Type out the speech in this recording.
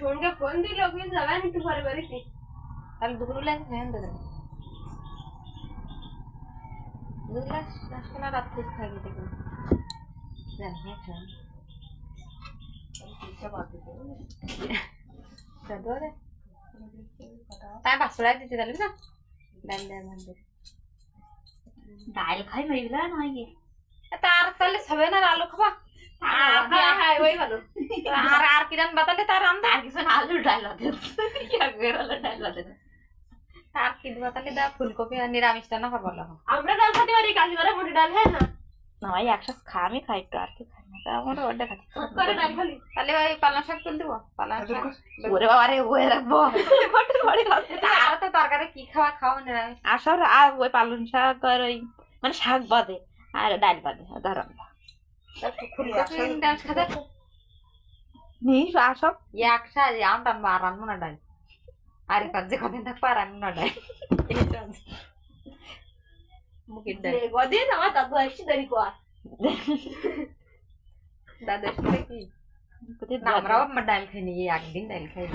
সঙ্গে ফোন দিল যাবেন একটু পরে বাড়িতে তাহলে দুপুরবেলা ফ্যান দেবে দুপুরবেলা রাত্রে থাকি দেখুন জানি তাই 500 টাকা দিতে তাহলে না ডাল ডাল খাই মারিলা নয় গিয়ে তার তাহলে সবে না আলু খাবা ওই ভালো আর কিরান বাতালে তার রান্না আর কিছু আলু ডাল আর কি বাতালে দা ফুলকপি আর নিরামিষটা না খাবো আমরা ডাল খেতে পারি কাকিমারা মোটে ডাল খায় না নয় একশো আমি খাই একটু আর কি খাই না আমার ওটা খাচ্ছি তাহলে ওই পালং শাক তুল দেবো পালং শাক ওরে বাবা রে ওই রাখবো আর তো তরকারি কি খাওয়া নিরামিষ আসর আর ওই পালং শাক আর ওই মানে শাক বাদে আর ডাল বাদে ধরন ফুলকপি নিরামিষ খাতে নিস আসব একশা আম টানবো আর রান্না না ডাল আর যে কদিন থাকবো আর রান্না না ডাল মুখের ডাল কদিন আমার দাদু আসছি দেরি কর দাদু এসে কি আমরাও ডাল খাইনি একদিন ডাল খাই